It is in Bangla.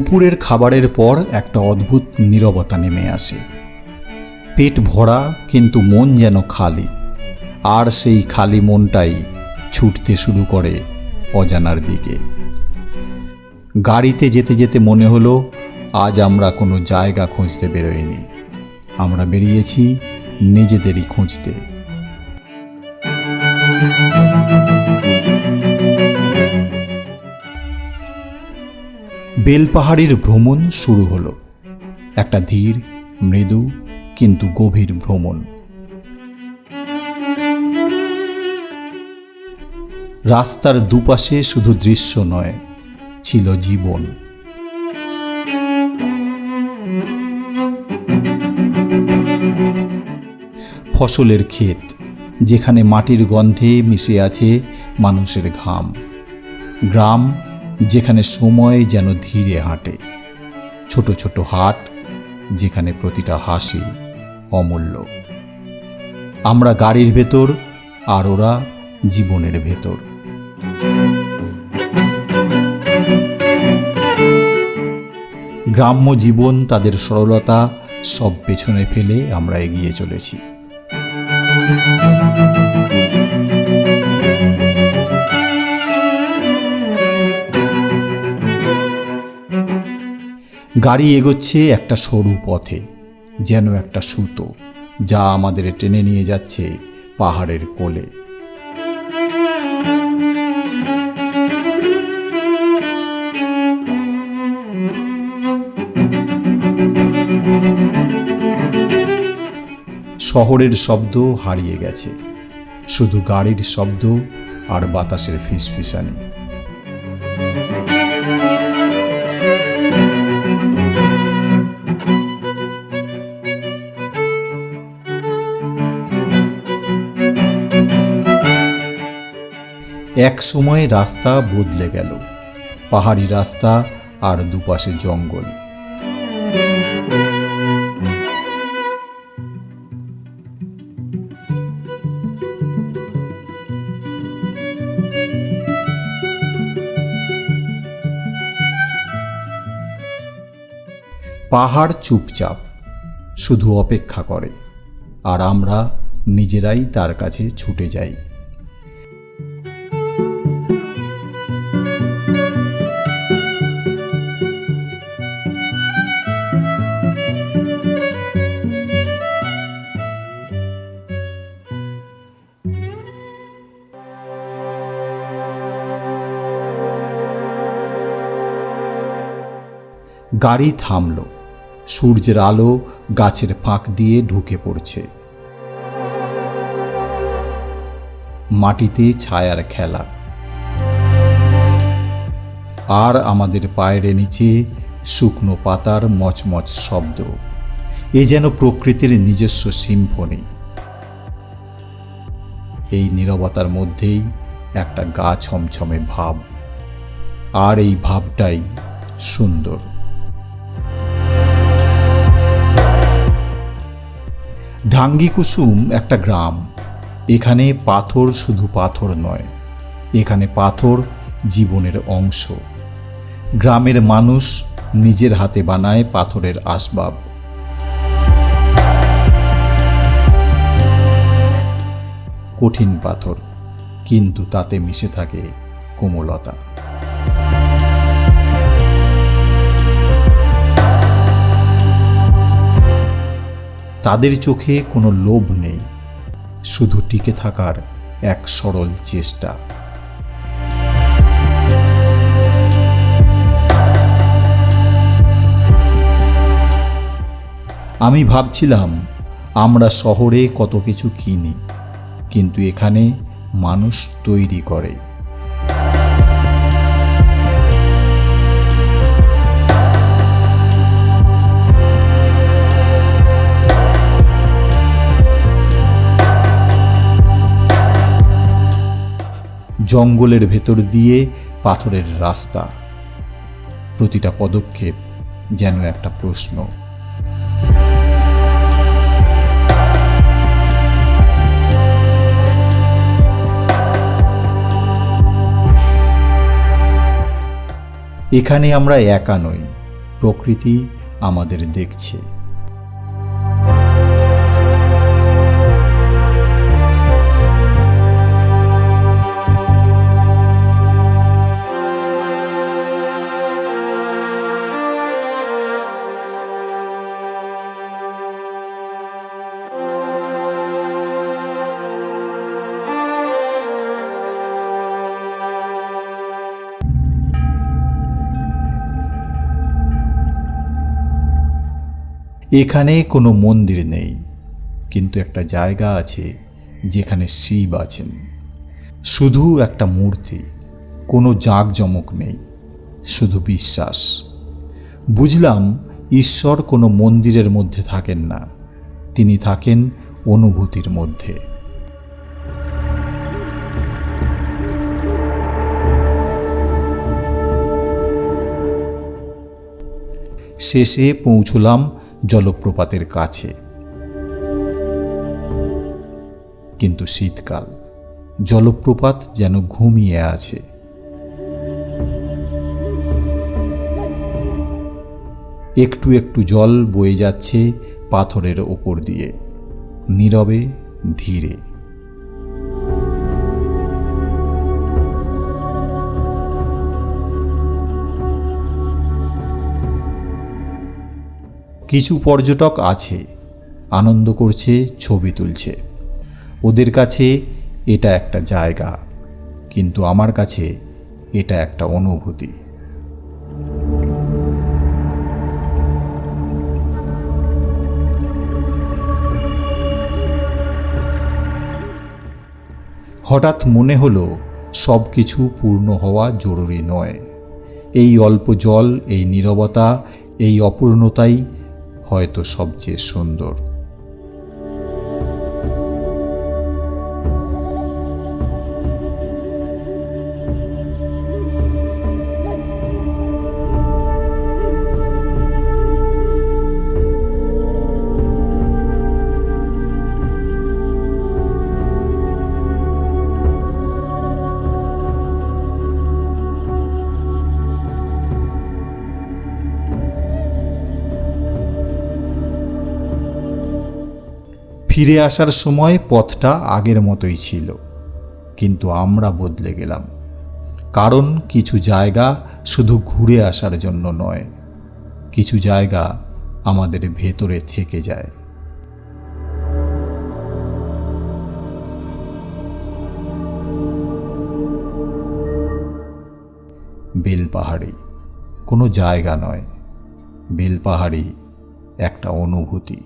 দুপুরের খাবারের পর একটা অদ্ভুত নীরবতা নেমে আসে। পেট ভরা কিন্তু মন যেন খালি, আর সেই খালি মনটাই ছুটতে শুরু করে অজানার দিকে। গাড়িতে যেতে যেতে মনে হলো আজ আমরা কোনো জায়গা খুঁজতে বেরোইনি, আমরা বেরিয়েছি নিজেদেরই খুঁজতে। বেলপাহাড়ির ভ্রমণ শুরু হলো, একটা ধীর, মৃদু কিন্তু গভীর ভ্রমণ। রাস্তার দুপাশে শুধু দৃশ্য নয়, ছিল জীবন। ফসলের ক্ষেত, যেখানে মাটির গন্ধে মিশে আছে মানুষের ঘাম। গ্রাম, যেখানে সময় যেন ধীরে হাঁটে। ছোট ছোট হাট, যেখানে প্রতিটা হাসি অমূল্য। আমরা গাড়ির ভেতর, আর ওরা জীবনের ভেতর। গ্রাম্য জীবন, তাদের সরলতা সব পেছনে ফেলে আমরা এগিয়ে চলেছি। গাড়ি এগোচ্ছে একটা সরু পথে, যেন একটা সুতো যা আমাদের টেনে নিয়ে যাচ্ছে পাহাড়ের কোলে। শহরের শব্দ হারিয়ে গেছে, শুধু গাড়ির শব্দ আর বাতাসের ফিসফিসানি। এক সময় রাস্তা বদলে গেল, পাহাড়ি রাস্তা আর দুপাশে জঙ্গল। পাহাড় চুপচাপ, শুধু অপেক্ষা করে, আর আমরা নিজেরাই তার কাছে ছুটে যাই। গাড়ি থামল, সূর্যের আলো গাছের ফাঁক দিয়ে ঢুকে পড়ছে। মাটিতে ছায়ার খেলা, আর আমাদের পায়ের নিচে শুকনো পাতার মচমচ শব্দ। এ যেন প্রকৃতির নিজস্ব সিম্ফনি। এই নীরবতার মধ্যেই একটা গা ছমছমে ভাব, আর এই ভাবটাই সুন্দর। ঢাঙ্গিকুসুম একটা গ্রাম। এখানে পাথর শুধু পাথর নয়, এখানে পাথর জীবনের অংশ। গ্রামের মানুষ নিজের হাতে বানায় পাথরের আসবাব। কঠিন পাথর, কিন্তু তাতে মিশে থাকে কোমলতা। তাদের চোখে কোনো লোভ নেই, শুধু টিকে থাকার এক সরল চেষ্টা। আমি ভাবছিলাম আমরা শহরে কত কিছু কিনি, কিন্তু এখানে মানুষ তৈরি করে। জঙ্গলের ভেতর দিয়ে পাথরের রাস্তা, প্রতিটা পদক্ষেপ যেন একটা প্রশ্ন। এখানে আমরা একা নই, প্রকৃতি আমাদের দেখছে। এখানে কোনো মন্দির নেই, কিন্তু একটা জায়গা আছে যেখানে শিব আছেন। শুধু একটা মূর্তি, কোনো জাঁকজমক নেই, শুধু বিশ্বাস। বুঝলাম ঈশ্বর কোনো মন্দিরের মধ্যে থাকেন না, তিনি থাকেন অনুভূতির মধ্যে। শেষে পৌঁছলাম জলপ্রপাতের কাছে, কিন্তু শীতকাল, জলপ্রপাত যেন ঘুমিয়ে আছে। একটু একটু জল বয়ে যাচ্ছে পাথরের ওপর দিয়ে, নীরবে, ধীরে। কিছু পর্যটক আছে, আনন্দ করছে, ছবি তুলছে। ওদের কাছে এটা একটা জায়গা, কিন্তু আমার কাছে এটা একটা অনুভূতি। হঠাৎ মনে হলো সব কিছু পূর্ণ হওয়া জরুরি নয়। এই অল্প জল, এই নীরবতা, এই অপূর্ণতাই হয়তো সবচেয়ে সুন্দর। ফিরে আসার সময় পথটা আগের মতোই ছিল, কিন্তু আমরা বদলে গেলাম। কারণ কিছু জায়গা শুধু ঘুরে আসার জন্য নয়, কিছু জায়গা আমাদের ভেতরে থেকে যায়। বেলপাহাড়ি কোনো জায়গা নয়, বেলপাহাড়ি একটা অনুভূতি।